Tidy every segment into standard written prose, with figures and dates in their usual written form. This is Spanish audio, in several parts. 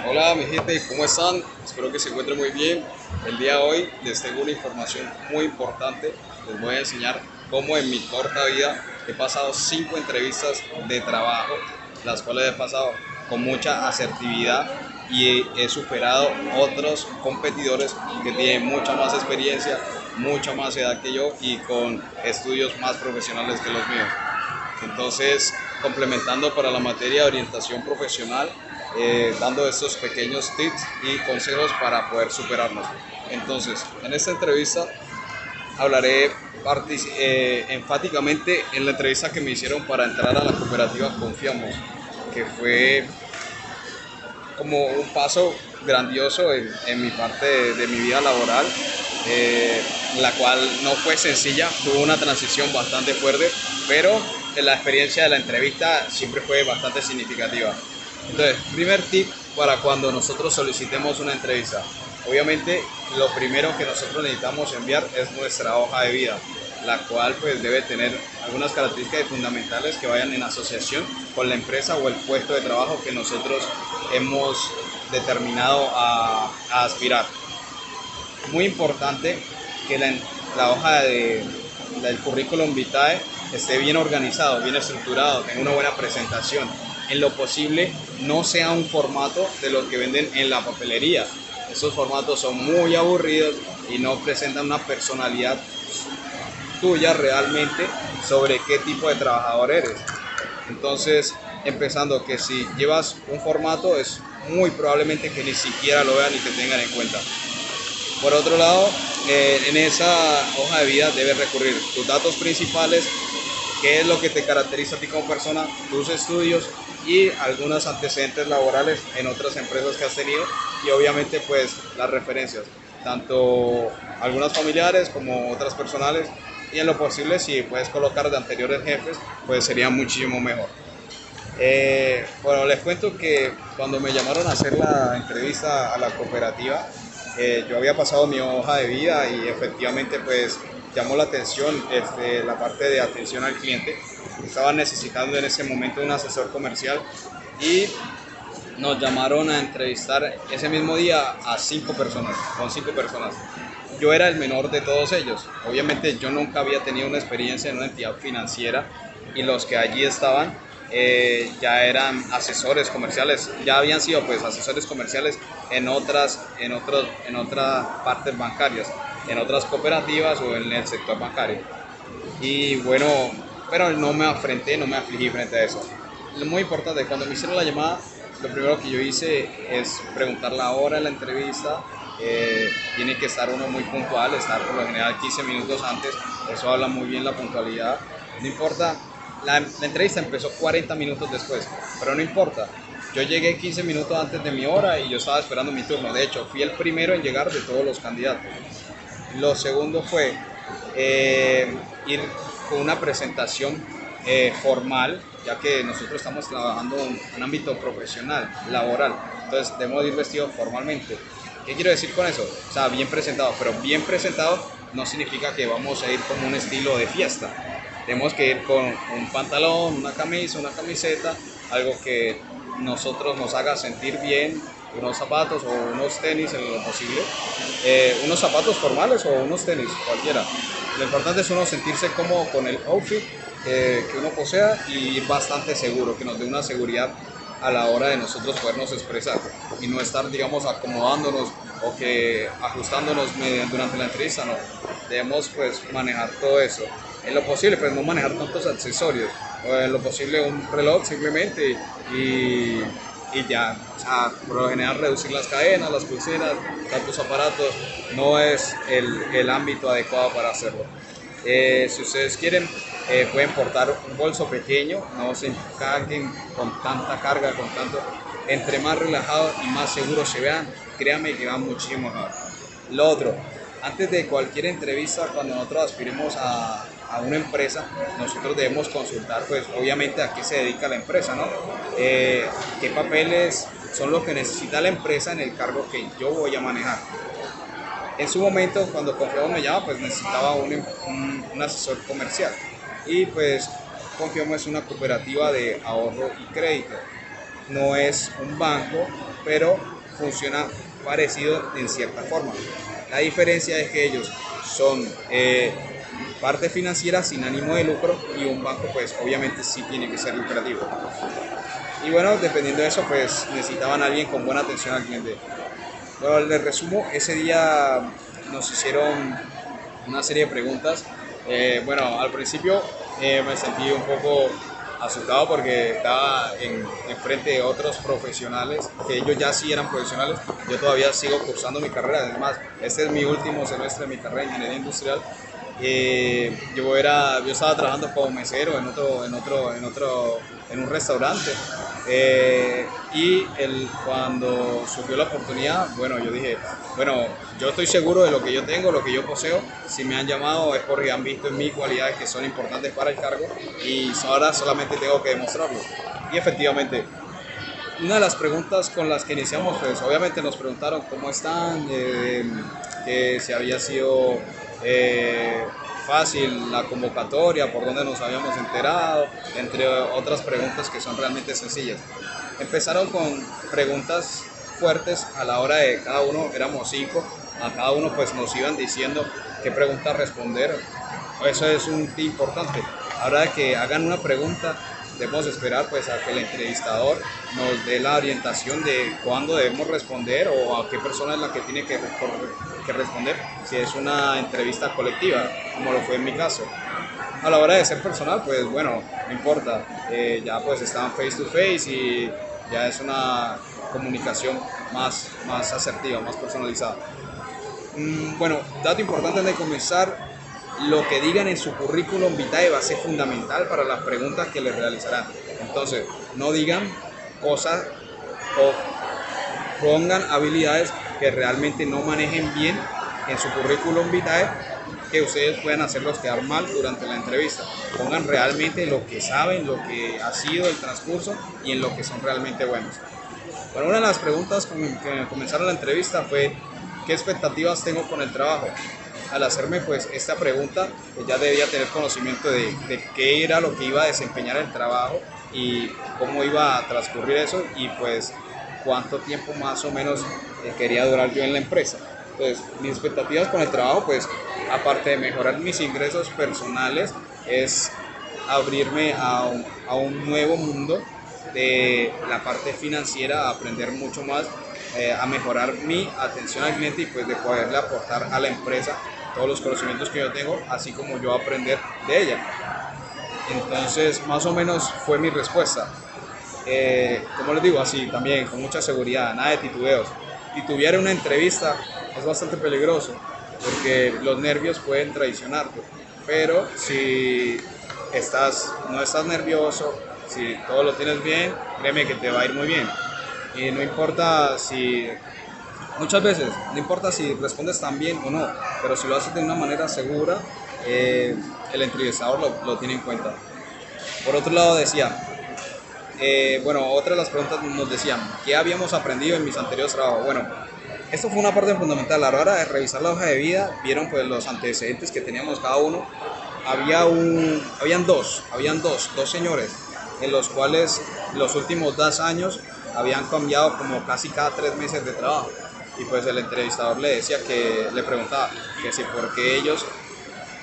Hola mi gente, ¿cómo están? Espero que se encuentren muy bien. El día de hoy les tengo una información muy importante. Les voy a enseñar cómo en mi corta vida he pasado 5 entrevistas de trabajo, las cuales he pasado con mucha asertividad y he superado otros competidores que tienen mucha más experiencia, mucha más edad que yo y con estudios más profesionales que los míos. Entonces, complementando para la materia de orientación profesional, dando estos pequeños tips y consejos para poder superarnos. Entonces, en esta entrevista hablaré enfáticamente en la entrevista que me hicieron para entrar a la cooperativa Confiamos, que fue como un paso grandioso en mi parte de mi vida laboral, la cual no fue sencilla, tuvo una transición bastante fuerte, pero la experiencia de la entrevista siempre fue bastante significativa. Entonces, primer tip para cuando nosotros solicitemos una entrevista. Obviamente, lo primero que nosotros necesitamos enviar es nuestra hoja de vida, la cual pues debe tener algunas características fundamentales que vayan en asociación con la empresa o el puesto de trabajo que nosotros hemos determinado a aspirar. Muy importante que la hoja del currículum vitae esté bien organizado, bien estructurado, tenga una buena presentación. En lo posible no sea un formato de los que venden en la papelería. Esos formatos son muy aburridos y no presentan una personalidad tuya realmente sobre qué tipo de trabajador eres. Entonces, empezando que si llevas un formato es muy probablemente que ni siquiera lo vean ni te tengan en cuenta. Por otro lado, en esa hoja de vida debes recurrir tus datos principales, qué es lo que te caracteriza a ti como persona, tus estudios y algunos antecedentes laborales en otras empresas que has tenido y obviamente pues las referencias, tanto algunas familiares como otras personales y en lo posible si puedes colocar de anteriores jefes pues sería muchísimo mejor. Bueno, les cuento que cuando me llamaron a hacer la entrevista a la cooperativa, yo había pasado mi hoja de vida y efectivamente pues llamó la atención la parte de atención al cliente. Estaban necesitando en ese momento un asesor comercial y nos llamaron a entrevistar ese mismo día a 5 personas, con 5 personas. Yo era el menor de todos ellos. Obviamente yo nunca había tenido una experiencia en una entidad financiera y los que allí estaban ya eran asesores comerciales, ya habían sido pues asesores comerciales en otras partes bancarias, en otras cooperativas o en el sector bancario. Y bueno, pero no me afrenté, no me afligí frente a eso. Lo muy importante, cuando me hicieron la llamada, lo primero que yo hice es preguntar la hora de la entrevista. Tiene que estar uno muy puntual, estar por lo general 15 minutos antes, eso habla muy bien la puntualidad. No importa, la entrevista empezó 40 minutos después, pero no importa. Yo llegué 15 minutos antes de mi hora y yo estaba esperando mi turno. De hecho, fui el primero en llegar de todos los candidatos. Lo segundo fue ir con una presentación formal, ya que nosotros estamos trabajando en un ámbito profesional, laboral, entonces debemos ir vestidos formalmente. ¿Qué quiero decir con eso? O sea, bien presentado, pero bien presentado no significa que vamos a ir como un estilo de fiesta. Tenemos que ir con un pantalón, una camisa, una camiseta, algo que nosotros nos haga sentir bien, unos zapatos o unos tenis en lo posible, unos zapatos formales o unos tenis, cualquiera. Lo importante es uno sentirse cómodo con el outfit que uno posea y ir bastante seguro, que nos dé una seguridad a la hora de nosotros podernos expresar y no estar, digamos, acomodándonos o que ajustándonos durante la entrevista, no. Debemos pues manejar todo eso. En lo posible, pues no manejar tantos accesorios, o en lo posible un reloj simplemente y ya, o sea, por lo general reducir las cadenas, las pulseras, tantos aparatos, no es el ámbito adecuado para hacerlo. Si ustedes quieren, pueden portar un bolso pequeño, no se carguen con tanta carga, con tanto. Entre más relajados y más seguros se vean, créanme que van muchísimo mejor. Lo otro, antes de cualquier entrevista, cuando nosotros aspiremos a una empresa, nosotros debemos consultar, pues obviamente a qué se dedica la empresa, ¿no? Qué papeles son los que necesita la empresa en el cargo que yo voy a manejar. En su momento, cuando Confiamos me llama, pues necesitaba un asesor comercial. Y pues Confiamos es una cooperativa de ahorro y crédito. No es un banco, pero funciona parecido en cierta forma. La diferencia es que ellos son parte financiera sin ánimo de lucro y un banco pues obviamente sí tiene que ser lucrativo. Y bueno, dependiendo de eso pues necesitaban a alguien con buena atención al cliente. Bueno, les resumo, ese día nos hicieron una serie de preguntas. Bueno, al principio me sentí un poco asustado porque estaba en frente de otros profesionales, que ellos ya sí eran profesionales. Yo todavía sigo cursando mi carrera, además, este es mi último semestre de mi carrera de ingeniería industrial. Yo estaba trabajando como mesero en un restaurante. Cuando surgió la oportunidad, bueno, yo dije, bueno, yo estoy seguro de lo que yo tengo, lo que yo poseo. Si me han llamado es porque han visto en mí cualidades que son importantes para el cargo y ahora solamente tengo que demostrarlo. Y efectivamente, una de las preguntas con las que iniciamos, pues obviamente nos preguntaron cómo están, que si había sido fácil la convocatoria, por dónde nos habíamos enterado, entre otras preguntas que son realmente sencillas. Empezaron con preguntas fuertes a la hora de cada uno, éramos 5, a cada uno pues nos iban diciendo qué pregunta responder. Eso es un tip importante. Ahora de que hagan una pregunta, debemos esperar pues a que el entrevistador nos dé la orientación de cuándo debemos responder o a qué persona es la que tiene que responder, si es una entrevista colectiva, como lo fue en mi caso. A la hora de ser personal, pues bueno, no importa, ya pues estaban face to face y ya es una comunicación más asertiva, más personalizada. Bueno, dato importante antes de comenzar, lo que digan en su currículum vitae va a ser fundamental para las preguntas que les realizarán. Entonces, no digan cosas o pongan habilidades que realmente no manejen bien en su currículum vitae, que ustedes puedan hacerlos quedar mal durante la entrevista. Pongan realmente lo que saben, lo que ha sido el transcurso y en lo que son realmente buenos. Bueno, una de las preguntas que comenzaron la entrevista fue ¿qué expectativas tengo con el trabajo? Al hacerme pues esta pregunta, ya debía tener conocimiento de qué era lo que iba a desempeñar el trabajo y cómo iba a transcurrir eso y pues cuánto tiempo más o menos quería durar yo en la empresa. Entonces, mis expectativas con el trabajo, pues aparte de mejorar mis ingresos personales, es abrirme a un nuevo mundo de la parte financiera, a aprender mucho más, a mejorar mi atención al cliente y pues de poderle aportar a la empresa todos los conocimientos que yo tengo, así como yo aprender de ella. Entonces, más o menos fue mi respuesta. Como les digo, así también, con mucha seguridad, nada de titubeos. Titubear en una entrevista es bastante peligroso, porque los nervios pueden traicionarte. Pero si no estás nervioso, si todo lo tienes bien, créeme que te va a ir muy bien. Y no importa si muchas veces, no importa si respondes tan bien o no, pero si lo haces de una manera segura, el entrevistador lo tiene en cuenta. Por otro lado decía, bueno, otra de las preguntas nos decían, ¿qué habíamos aprendido en mis anteriores trabajos? Bueno, esto fue una parte fundamental. A la hora de revisar la hoja de vida, vieron pues los antecedentes que teníamos cada uno. Habían dos señores, en los cuales los últimos 2 años habían cambiado como casi cada 3 meses de trabajo. Y pues el entrevistador le preguntaba que si por qué ellos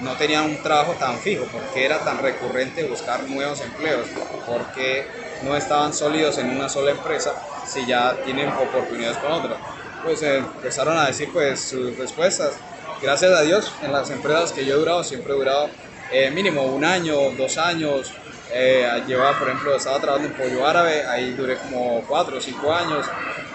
no tenían un trabajo tan fijo, por qué era tan recurrente buscar nuevos empleos, por qué no estaban sólidos en una sola empresa si ya tienen oportunidades con otra. Pues empezaron a decir pues sus respuestas. Gracias a Dios, en las empresas que yo he durado, siempre he durado mínimo 1 año, 2 años. Por ejemplo, estaba trabajando en Pollo Árabe, ahí duré como 4 o 5 años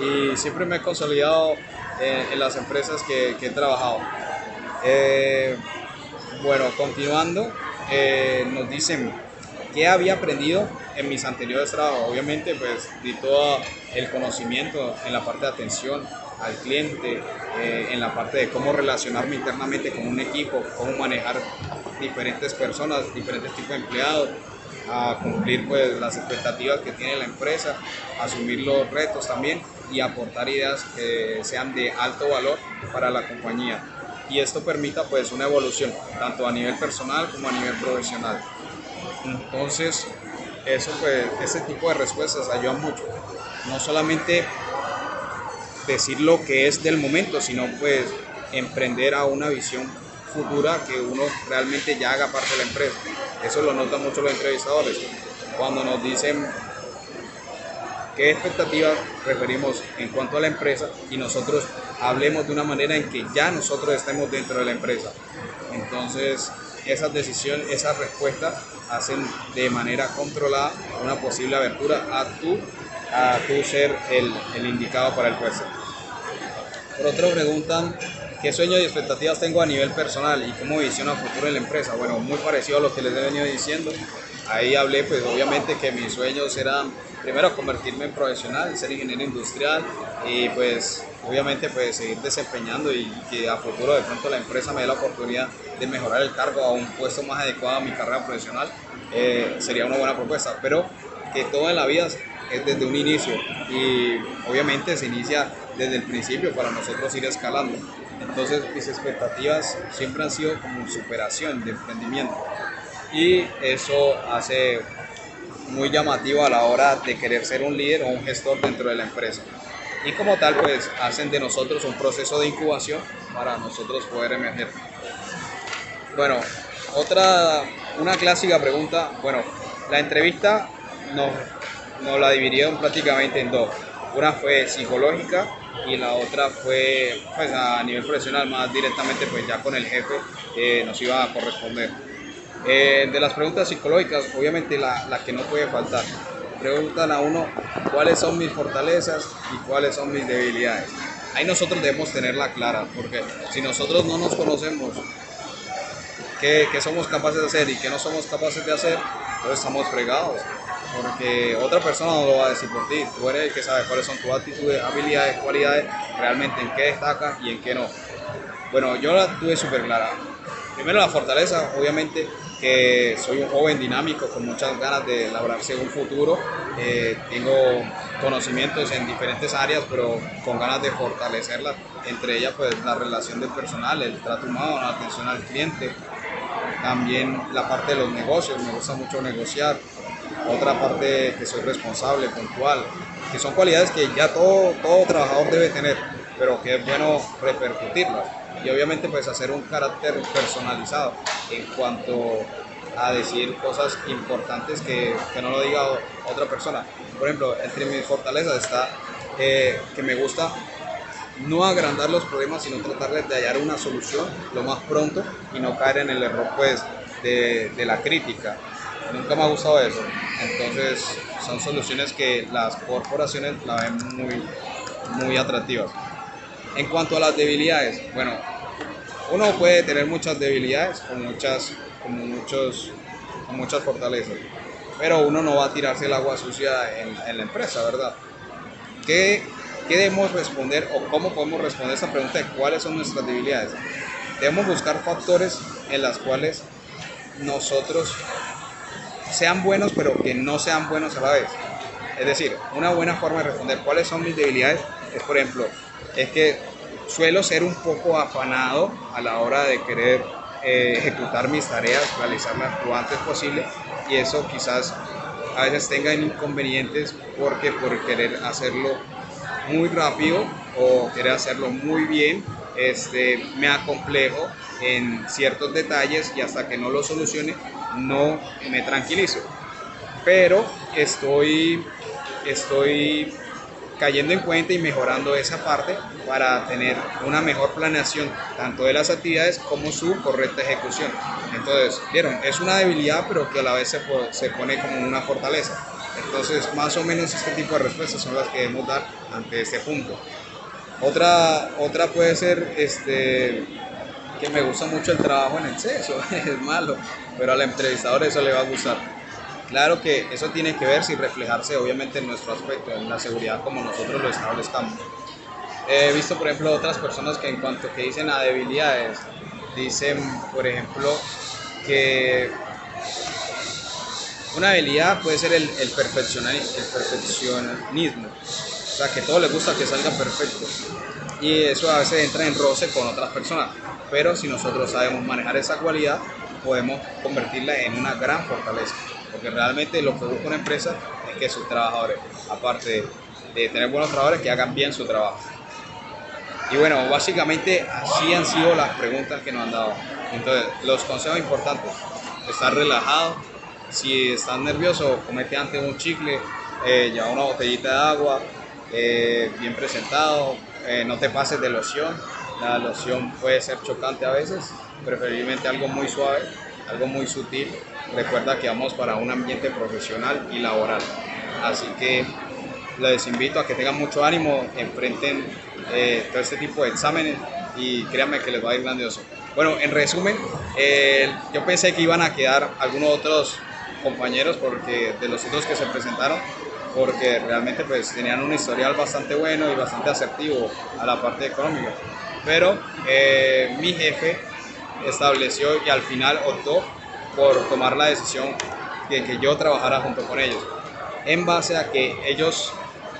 y siempre me he consolidado en las empresas que he trabajado. Bueno, continuando, nos dicen qué había aprendido en mis anteriores trabajos. Obviamente, pues di todo el conocimiento en la parte de atención al cliente, en la parte de cómo relacionarme internamente con un equipo, cómo manejar diferentes personas, diferentes tipos de empleados, a cumplir pues las expectativas que tiene la empresa, asumir los retos también y aportar ideas que sean de alto valor para la compañía. Y esto permita pues una evolución tanto a nivel personal como a nivel profesional. Entonces, eso pues, ese tipo de respuestas ayudan mucho. No solamente decir lo que es del momento, sino pues emprender a una visión futura que uno realmente ya haga parte de la empresa. Eso lo notan mucho los entrevistadores. Cuando nos dicen qué expectativas referimos en cuanto a la empresa y nosotros hablemos de una manera en que ya nosotros estemos dentro de la empresa. Entonces, esas decisiones, esas respuestas hacen de manera controlada una posible abertura a tu ser el indicado para el puesto. Por otro, preguntan qué sueños y expectativas tengo a nivel personal y cómo visiono a futuro en la empresa. Bueno, muy parecido a lo que les he venido diciendo. Ahí hablé, pues obviamente que mis sueños eran primero convertirme en profesional, ser ingeniero industrial y pues obviamente pues seguir desempeñando y que a futuro de pronto la empresa me dé la oportunidad de mejorar el cargo a un puesto más adecuado a mi carrera profesional. Sería una buena propuesta, pero que todo en la vida es desde un inicio y obviamente se inicia desde el principio para nosotros ir escalando. Entonces mis expectativas siempre han sido como superación de emprendimiento y eso hace muy llamativo a la hora de querer ser un líder o un gestor dentro de la empresa. Y como tal pues hacen de nosotros un proceso de incubación para nosotros poder emerger. Bueno, una clásica pregunta, bueno, la entrevista nos la dividieron prácticamente en dos. Una fue psicológica y la otra fue pues, a nivel profesional, más directamente pues ya con el jefe nos iba a corresponder. De las preguntas psicológicas, obviamente la que no puede faltar. Preguntan a uno cuáles son mis fortalezas y cuáles son mis debilidades. Ahí nosotros debemos tenerla clara, porque si nosotros no nos conocemos qué somos capaces de hacer y qué no somos capaces de hacer, entonces estamos fregados. Porque otra persona no lo va a decir por ti. Tú eres el que sabe cuáles son tus actitudes, habilidades, cualidades, realmente en qué destacas y en qué no. Bueno, yo la tuve súper clara. Primero la fortaleza, obviamente que soy un joven dinámico con muchas ganas de labrarse un futuro. Tengo conocimientos en diferentes áreas, pero con ganas de fortalecerlas. Entre ellas, pues la relación del personal, el trato humano, la atención al cliente. También la parte de los negocios, me gusta mucho negociar. Otra parte que soy responsable, puntual, que son cualidades que ya todo trabajador debe tener, pero que es bueno repercutirlas. Y obviamente pues hacer un carácter personalizado en cuanto a decir cosas importantes que no lo diga otra persona. Por ejemplo, entre mis fortalezas está que me gusta no agrandar los problemas, sino tratar de hallar una solución lo más pronto y no caer en el error pues de la crítica. Nunca me ha gustado eso. Entonces son soluciones que las corporaciones la ven muy atractivas. En cuanto a las debilidades, bueno, uno puede tener muchas debilidades con muchas fortalezas, pero uno no va a tirarse el agua sucia en la empresa, ¿verdad? ¿Qué debemos responder o cómo podemos responder a esta pregunta de cuáles son nuestras debilidades? Debemos buscar factores en los cuales nosotros sean buenos pero que no sean buenos a la vez. Es decir, una buena forma de responder cuáles son mis debilidades es, por ejemplo, es que suelo ser un poco afanado a la hora de querer ejecutar mis tareas, realizarlas lo antes posible y eso quizás a veces tenga inconvenientes porque por querer hacerlo muy rápido o querer hacerlo muy bien me acomplejo en ciertos detalles y hasta que no lo solucione no me tranquilizo, pero estoy cayendo en cuenta y mejorando esa parte para tener una mejor planeación tanto de las actividades como su correcta ejecución. Entonces, vieron, es una debilidad pero que a la vez se pone como una fortaleza. Entonces, más o menos este tipo de respuestas son las que debemos dar ante este punto. Otra puede ser que me gusta mucho el trabajo en exceso, es malo, pero al entrevistador eso le va a gustar. Claro que eso tiene que ver sin reflejarse obviamente en nuestro aspecto, en la seguridad como nosotros lo establezcamos. He visto por ejemplo otras personas que en cuanto que dicen a debilidades, dicen por ejemplo que una habilidad puede ser el perfeccionismo, o sea que todo les gusta que salga perfecto y eso a veces entra en roce con otras personas, pero si nosotros sabemos manejar esa cualidad podemos convertirla en una gran fortaleza, porque realmente lo que busca una empresa es que sus trabajadores, aparte de tener buenos trabajadores, que hagan bien su trabajo. Y bueno, básicamente así han sido las preguntas que nos han dado. Entonces, los consejos importantes: estar relajado. Si estás nervioso, comete antes un chicle, lleva una botellita de agua, bien presentado, no te pases de loción. La loción puede ser chocante a veces, preferiblemente algo muy suave, algo muy sutil. Recuerda que vamos para un ambiente profesional y laboral. Así que les invito a que tengan mucho ánimo, enfrenten todo este tipo de exámenes y créanme que les va a ir grandioso. Bueno, en resumen, yo pensé que iban a quedar algunos otros compañeros porque de los otros que se presentaron, porque realmente pues tenían un historial bastante bueno y bastante asertivo a la parte económica, pero mi jefe estableció y al final optó por tomar la decisión de que yo trabajara junto con ellos, en base a que ellos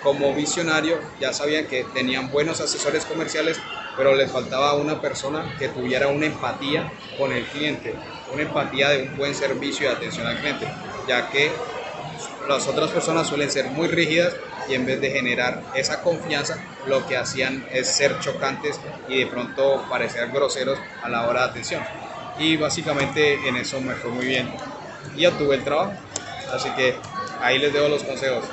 como visionarios ya sabían que tenían buenos asesores comerciales, pero les faltaba una persona que tuviera una empatía con el cliente, una empatía de un buen servicio y atención al cliente, ya que las otras personas suelen ser muy rígidas y en vez de generar esa confianza, lo que hacían es ser chocantes y de pronto parecer groseros a la hora de atención. Y básicamente en eso me fue muy bien y obtuve el trabajo. Así que ahí les dejo los consejos.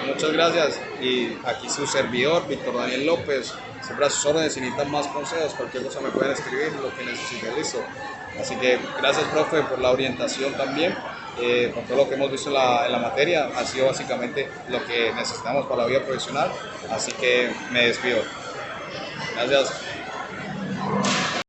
Muchas gracias y aquí su servidor, Víctor Daniel López, siempre a sus órdenes. Si necesitan más consejos, cualquier cosa me pueden escribir, lo que necesiten, listo. Así que gracias, profe, por la orientación también, por todo lo que hemos visto en la materia. Ha sido básicamente lo que necesitamos para la vida profesional, así que me despido. Gracias.